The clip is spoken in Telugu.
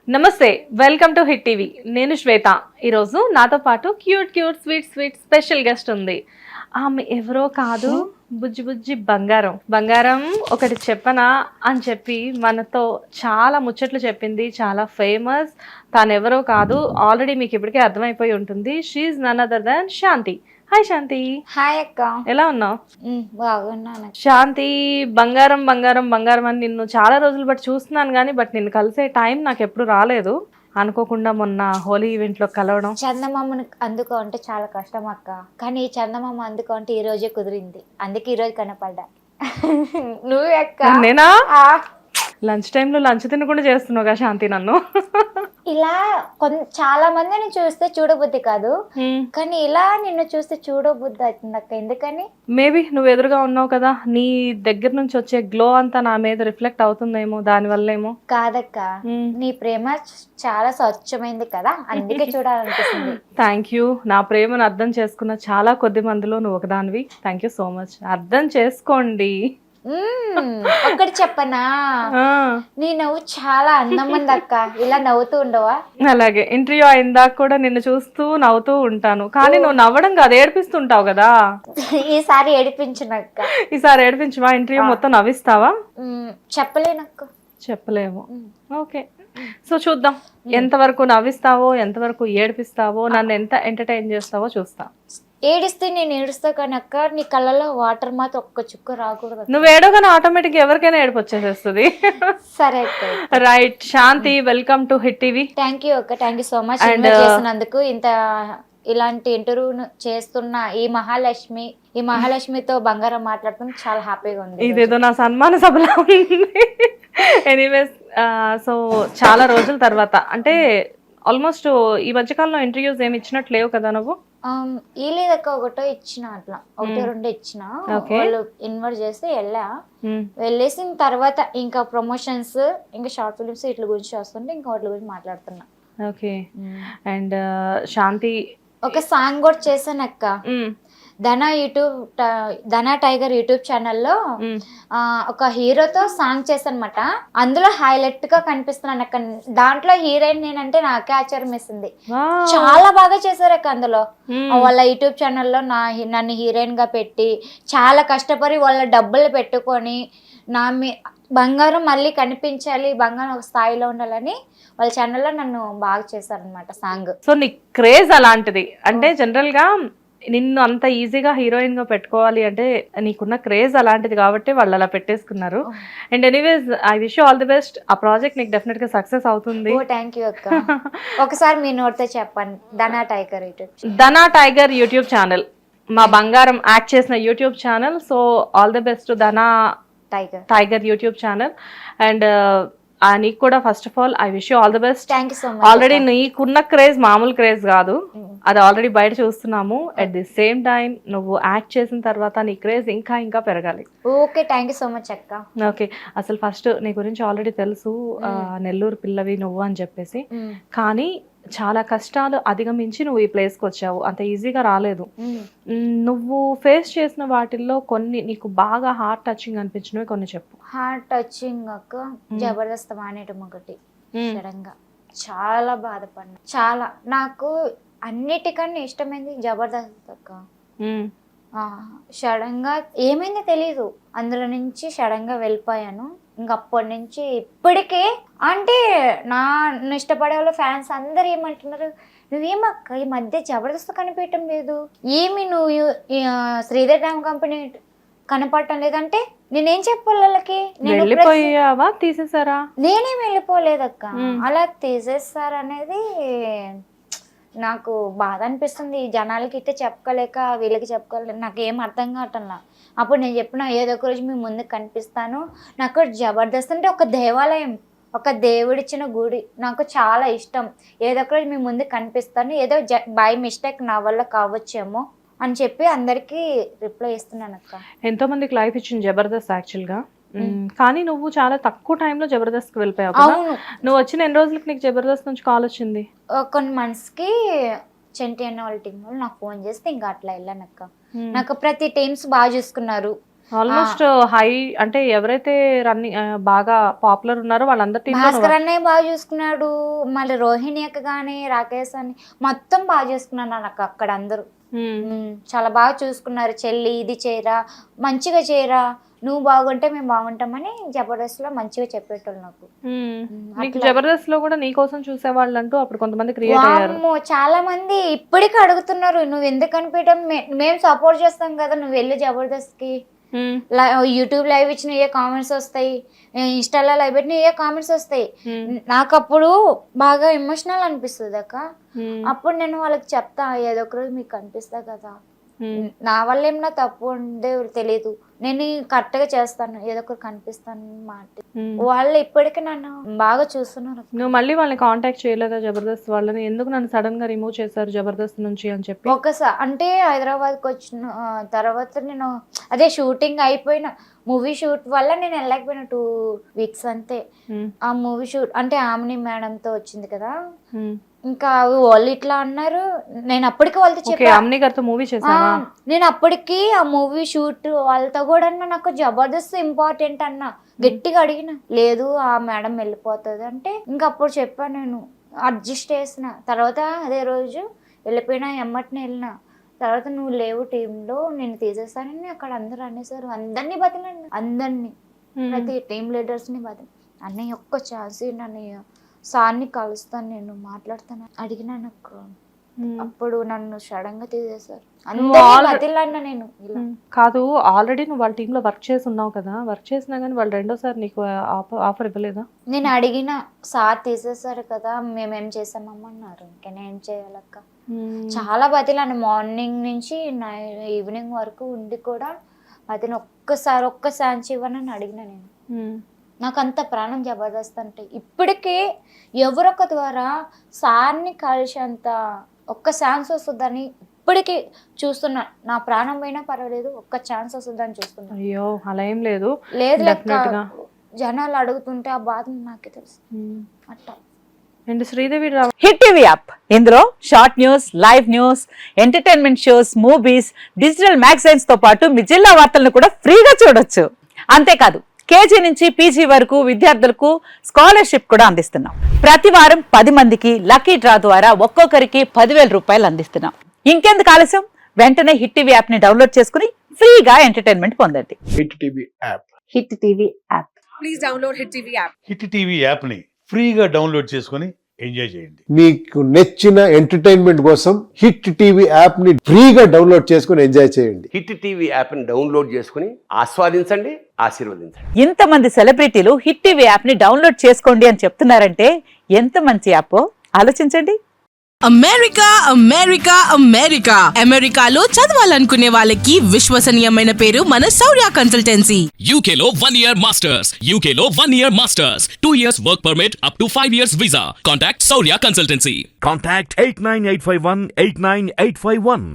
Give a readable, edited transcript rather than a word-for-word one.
నమస్తే, వెల్కమ్ టు హిట్ టీవీ. నేను శ్వేత. ఈరోజు నాతో పాటు స్వీట్ స్పెషల్ గెస్ట్ ఉంది. ఆమె ఎవరో కాదు, బుజ్జి బుజ్జి బంగారం. బంగారం ఒకటి చెప్పనా అని చెప్పి మనతో చాలా ముచ్చట్లు చెప్పింది, చాలా ఫేమస్. తాను ఎవరో కాదు, ఆల్రెడీ మీకు ఇప్పటికే అర్థమైపోయి ఉంటుంది. She none other than Shanti. Hi Shanti. Hi అక్క. ఎలా ఉన్నావు? బాగున్నాను శాంతి. బంగారం బంగారం బంగారం అని నిన్ను చాలా రోజులు బట్టి చూస్తున్నాను కానీ నిన్ను కలిసే టైం నాకు ఎప్పుడు రాలేదు. అనుకోకుండా మొన్న హోలీ ఈవెంట్ లో కలవడం. చందమామను అందుకో అంటే చాలా కష్టం అక్క, కానీ ఈ చందమామ అందుకో అంటే ఈ రోజే కుదిరింది, అందుకే ఈ రోజు కనపడ్డా. నువ్వు అక్క? నేనా? లంచ్ టైంలో లంచ్ తినకుండా చేస్తున్నావు కదా శాంతి నన్ను. ఇలా చాలా మందిని చూస్తే చూడబుద్ధి కాదు, కానీ ఇలా నిన్ను చూస్తే చూడబుద్ధి అవుతుంది అక్క. ఎందుకని? మేబీ నువ్వు ఎదురుగా ఉన్నావు కదా, నీ దగ్గర నుంచి వచ్చే గ్లో అంతా నా మీద రిఫ్లెక్ట్ అవుతుందేమో, దాని వల్లేమో. కాదక్క, నీ ప్రేమ చాలా స్వచ్ఛమైంది కదా, అందుకే చూడాలనిపిస్తుంది. Thank you. నా ప్రేమను అర్థం చేసుకున్న చాలా కొద్ది మందిలో నువ్వు ఒకదానివి. Thank you so much. అర్థం చేసుకోండి. ఒక్కటి చెప్పనా, నీ నవ్వు చాలా అందమంది అక్క, ఇలా నవ్వుతూ ఉండవా? అలాగే ఇంటర్వ్యూ అయిందాక కూడా నిన్ను చూస్తూ నవ్వుతూ ఉంటాను, కానీ నువ్వు నవ్వడం కాదు, ఏడిపిస్తుంటావు కదా. ఈసారి ఏడిపించినక్క. ఈసారి ఏడిపించవా? ఇంటర్వ్యూ మొత్తం నవ్విస్తావా? చెప్పలేనక్క. చెప్పలేము. ఓకే, సో చూద్దాం ఎంతవరకు నవ్విస్తావో, ఎంతవరకు ఏడిపిస్తావో, నన్ను ఎంత ఎంటర్టైన్ చేస్తావో చూస్తా. ఏడిస్తే నేను ఏడుస్తా, కానీ అక్క నీ కళ్ళలో వాటర్ మాత్రం ఒక్క చుక్క రాకూడదు. నువ్వు ఏడోగానే ఆటోమేటిక్ ఎవరికైనా ఏడుపు వచ్చేసేస్తుంది. సరే అక్క. Right Shanti, welcome to hit TV. Thank you అక్క, థ్యాంక్ యూ సో మచ్ చేసినందుకు. ఇలాంటి ఇంటర్వ్యూ చేస్తున్న ఈ మహాలక్ష్మితో బంగారం మాట్లాడుతున్నా చాలా హ్యాపీగా ఉంది. ఇదేదో నా సన్మాన సభలా ఉంది. ఎనీవేస్, సో చాలా రోజుల తర్వాత, అంటే ఆల్మోస్ట్ ఈ మధ్యకాలంలో ఇంటర్వ్యూస్ ఏమి ఇచ్చినట్టు లేవు కదా నువ్వు? ఈ లేదక్క, ఒకటో ఇచ్చిన, అట్లా ఒకటి రెండు ఇచ్చిన. వాళ్ళు ఇన్వైట్ చేస్తే వెళ్ళేసిన తర్వాత ఇంకా ప్రమోషన్స్, ఇంకా షార్ట్ ఫిలిమ్స్ ఇట్ల గురించి వస్తుంటే ఇంకా వాటి గురించి మాట్లాడుతున్నా. ఓకే. అండ్ శాంతి ఒక సాంగ్ కూడా చేశాను అక్క, ధనా టైగర్ యూట్యూబ్ ఛానల్లో ఒక హీరోతో సాంగ్ చేశానమాట. అందులో హైలైట్ గా కనిపిస్తున్నాను అక్క. దాంట్లో హీరోయిన్ నేనంటే నాకే ఆశ్చర్యం వేసింది. చాలా బాగా చేశారు అక్క. అందులో వాళ్ళ యూట్యూబ్ ఛానల్లో నన్ను హీరోయిన్ గా పెట్టి చాలా కష్టపడి వాళ్ళ డబ్బులు పెట్టుకొని బంగారం మళ్ళీ కనిపించాలి, బంగారం ఒక స్థాయిలో ఉండాలని వాళ్ళ ఛానల్లో నన్ను బాగా చేశారనమాట సాంగ్. సో నీ క్రేజ్ అలాంటిది, అంటే జనరల్ గా నిన్ను అంత ఈజీగా హీరోయిన్ గా పెట్టుకోవాలి అంటే నీకున్న క్రేజ్ అలాంటిది కాబట్టి వాళ్ళు అలా పెట్టేసుకున్నారు. And anyways, I wish you all the best. ఆ ప్రాజెక్ట్ నీకు డెఫినెట్ గా సక్సెస్ అవుతుంది. థ్యాంక్ యూ అక్క. ఒకసారి మీ నోట్తో చెప్పండి, ధనా టైగర్ యూట్యూబ్ ఛానల్, మా బంగారం యాక్ట్ చేసిన YouTube channel. So all the best Dhana Tiger YouTube channel. And నీకు కూడా first of all I wish you all the best. Thank you so much. Already నీకున్న క్రేజ్ మామూలు క్రేజ్ కాదు, అది ఆల్రెడీ బయట చూస్తున్నాము. అట్ ది సేమ్ టైం నువ్వు యాక్ట్ చేసిన తర్వాత నీ క్రేజ్ ఇంకా ఇంకా పెరగాలి. Okay, thank you so much అక్క. ఓకే, అసలు ఫస్ట్ నీ గురించి ఆల్రెడీ తెలుసు, నెల్లూరు పిల్లవి నువ్వు అని చెప్పేసి. కానీ చాలా కష్టాలు అధిగమించి నువ్వు ఈ ప్లేస్కి వచ్చావు, అంత ఈజీగా రాలేదు. నువ్వు ఫేస్ చేసిన వాటిల్లో కొన్ని నీకు బాగా హార్ట్ టచింగ్ అనిపించినవి కొన్ని చెప్పు. హార్ట్ టచింగ్ అక్క, జబర్దస్త్ మానేయటం ఒకటి. సడన్గా చాలా బాధపడినా. చాలా నాకు అన్నిటికన్నా ఇష్టమైంది జబర్దస్త్ అక్క. సడన్గా ఏమైందో తెలీదు, అందులో నుంచి సడన్గా వెళ్ళిపోయాను. ఇంకా అప్పటి నుంచి ఇప్పటికే అంటే నన్ను ఇష్టపడే వాళ్ళు ఫ్యాన్స్ అందరు ఏమంటున్నారు, నువ్వేమక్క ఈ మధ్య జబర్దస్త్ కనిపించడం లేదు, ఏమి నువ్వు శ్రీధర్ డ్రామా కంపెనీ కనపడటం లేదంటే నేనేం చెప్పాలి వాళ్ళకి? వెళ్ళిపోయావా, తీసేసారా? నేనేం వెళ్ళిపోలేదక్క, అలా తీసేస్తారనేది నాకు బాధ అనిపిస్తుంది. జనాలకి ఇట్లా చెప్పుకోలేక వీళ్ళకి చెప్పుకోలేక నాకు ఏం అర్థం కావటంలా. అప్పుడు నేను చెప్పిన ఏదో ఒక రోజు మీ ముందుకు కనిపిస్తాను. నాకు జబర్దస్త్ అంటే ఒక దేవాలయం, ఒక దేవుడిచ్చిన గుడి, నాకు చాలా ఇష్టం. ఏదో ఒక రోజు మీ ముందుకు కనిపిస్తాను, ఏదో బై మిస్టేక్ నా వల్ల కావచ్చేమో అని చెప్పి అందరికీ రిప్లై ఇస్తున్నాను అక్క. ఎంతో మందికి లైఫ్ ఇచ్చింది జబర్దస్త్ యాక్చువల్గా. కానీ నువ్వు చాలా తక్కువ టైంలో జబర్దస్త్ కి వెళ్ళిపోయావు. నువ్వు వచ్చిన ఎన్ని రోజులకి నీకు జబర్దస్త్ నుంచి కాల్ వచ్చింది? కొన్ని మంత్స్కి చెంటి అన్న వాళ్ళ టీం వాళ్ళు నాకు ఫోన్ చేస్తే ఇంకా అట్లా వెళ్ళానక్క. నాకు ప్రతి టీమ్స్ బాగా చూసుకున్నారు. ఆల్మోస్ట్ హై అంటే ఎవరైతే రన్నింగ్ బాగా పాపులర్ ఉన్నారో వాళ్ళందరి టీంలో భాస్కర్ అన్నయ్య బాగా చూసుకున్నాడు, మళ్ళీ రోహిణి అక్క కానీ రాకేష్ అని మొత్తం బాగా చూసుకున్నాను నాకు అక్కడ అందరూ. చాలా బాగా చూసుకున్నారు. చెల్లి ఇది చేయరా, మంచిగా చేయరా, నువ్వు బాగుంటే మేము బాగుంటామని జబర్దస్త్ లో మంచిగా చెప్పేటోళ్ళు నాకు. జబర్దస్త్ లో కూడా నీ కోసం చూసేవాళ్ళు అంటూ అప్పుడు కొంతమంది క్రియేట్ అయ్యారు. చాలా మంది ఇప్పటికీ అడుగుతున్నారు, నువ్వు ఎందుకు అనిపించడం, మేము సపోర్ట్ చేస్తాం కదా, నువ్వు వెళ్ళి జబర్దస్త్ కి. యూట్యూబ్ లైవ్ ఇచ్చిన ఏ కామెంట్స్ వస్తాయి, ఇన్స్టాలో లైవ్ పెట్టిన ఏ కామెంట్స్ వస్తాయి. నాకు అప్పుడు బాగా ఎమోషనల్ అనిపిస్తుంది అక్క. అప్పుడు నేను వాళ్ళకి చెప్తా, ఏదో ఒక రోజు మీకు కనిపిస్తా కదా, నా వల్ల ఏమన్నా తప్పు ఉండే తెలియదు, నేను కరెక్ట్ గా చేస్తాను, ఏదో ఒకటి కనిపిస్తాను మాట. వాళ్ళు ఇప్పటికీ నన్ను బాగా చూస్తున్నారు. నువ్వు మళ్ళీ వాళ్ళని కాంటాక్ట్ చేయలేదా జబర్దస్త్ వాళ్ళని? ఎందుకు నన్ను సడన్ గా రిమూవ్ చేశారు జబర్దస్త్ నుంచి అని చెప్పి? ఒకసారి అంటే హైదరాబాద్ కి వచ్చిన తర్వాత నేను అదే షూటింగ్ అయిపోయిన మూవీ షూట్ వల్ల నేను వెళ్ళకపోయినా 2 weeks అంతే. ఆ మూవీ షూట్ అంటే ఆమెని మేడం తో వచ్చింది కదా, ఇంకా వాళ్ళు ఇట్లా అన్నారు. నేను అప్పటికి వాళ్ళతో చెప్పాను, మూవీ చేసావా? నేను అప్పటికి ఆ మూవీ షూట్ వాళ్ళతో కూడా నాకు జబర్దస్త్ ఇంపార్టెంట్ అన్న గట్టిగా అడిగిన. లేదు ఆ మేడం వెళ్ళిపోతుంది అంటే ఇంకా అప్పుడు చెప్పాను, నేను అడ్జస్ట్ చేసిన. తర్వాత అదే రోజు వెళ్ళిపోయినా, ఎమ్మటిని వెళ్ళిన. తర్వాత నువ్వు లేవు టీంలో, నేను తీసేస్తానని అక్కడ అందరూ అనేసారు. అందరినీ బతిలండి, అందరినీ, ప్రతి టీం లీడర్స్ ని బతి. అన్నయ్య ఒక్క ఛాన్స్ అన్నయ్య, సార్ని కలుస్తాను, నేను మాట్లాడతాను అడిగినా. నాకు అప్పుడు నన్ను సడన్ గా తీసేశారు. నేను కాదు, ఆల్రెడీ నువ్వు వాళ్ళ టీంలో వర్క్ చేసి ఉన్నావు కదా, వర్క్ చేసినా కానీ వాళ్ళు రెండోసారి నీకు ఆఫర్ ఇవ్వలేదా? నేను అడిగిన, సార్ తీసేశారు కదా, మేమేం చేసామన్నారు. ఇంకా నేను చేయాలక్క, చాలా బతిలాను. మార్నింగ్ నుంచి ఈవినింగ్ వరకు ఉండి కూడా బతిని ఒక్క ఛాన్స్ ఇవ్వనని అడిగిన నేను. నాకు అంత ప్రాణం జబర్దస్త్ అంటే. ఇప్పటికే ఎవరొక ద్వారా సార్ని కలిసేంత ఒక్క ఛాన్స్ వస్తుందని ఇప్పటికీ చూస్తున్నా. నా ప్రాణం పోయినా పర్వాలేదు, ఒక్క ఛాన్స్ వస్తుందని చూస్తున్నా. అయ్యో అలా ఏం లేదు, జనాలు అడుగుతుంటే ఆ బాధ నాకే తెలుసు. అట్టా శ్రీదేవి హిట్ టీవీ యాప్, ఇందులో short news, live news, entertainment shows, movies, digital magazines తో పాటు మీ జిల్లా వార్తలను కూడా ఫ్రీగా చూడొచ్చు. అంతేకాదు కేజీ నుంచి పీజీ వరకు విద్యార్థులకు స్కాలర్షిప్ కూడా అందిస్తున్నాం. ప్రతి వారం 10 మందికి లక్కీ డ్రా ద్వారా ఒక్కొక్కరికి 10,000 రూపాయలు అందిస్తున్నాం. ఇంకెందుకు ఆలస్యం, వెంటనే హిట్ టీవీ యాప్ ని డౌన్లోడ్ చేసుకుని ఫ్రీగా ఎంటర్టైన్మెంట్ పొందండి. Hit TV app, hit TV app, please download hit TV app. Hit TV app ని ఫ్రీగా డౌన్లోడ్ చేసుకుని ఎంజాయ్ చేయండి. మీకు నచ్చిన ఎంటర్టైన్మెంట్ కోసం హిట్ టీవీ యాప్ ని ఫ్రీగా డౌన్లోడ్ చేసుకుని ఎంజాయ్ చేయండి. హిట్ టీవీ యాప్ ని డౌన్లోడ్ చేసుకుని ఆస్వాదించండి, ఆశీర్వదించండి. ఇంతమంది సెలబ్రిటీలు హిట్ టీవీ యాప్ ని డౌన్లోడ్ చేసుకోండి అని చెప్తున్నారంటే ఎంత మంచి యాప్ ఆలోచించండి. అమెరికా అమెరికా అమెరికా అమెరికాలో చదవాలనుకునే వాళ్ళకి విశ్వసనీయమైన పేరు మన శౌర్య కన్సల్టెన్సీ. UK లో 1 year masters, UK లో 1 year masters, 2 years work permit up to 5 years visa. Contact Saurya Consultancy. Contact 89851 89851.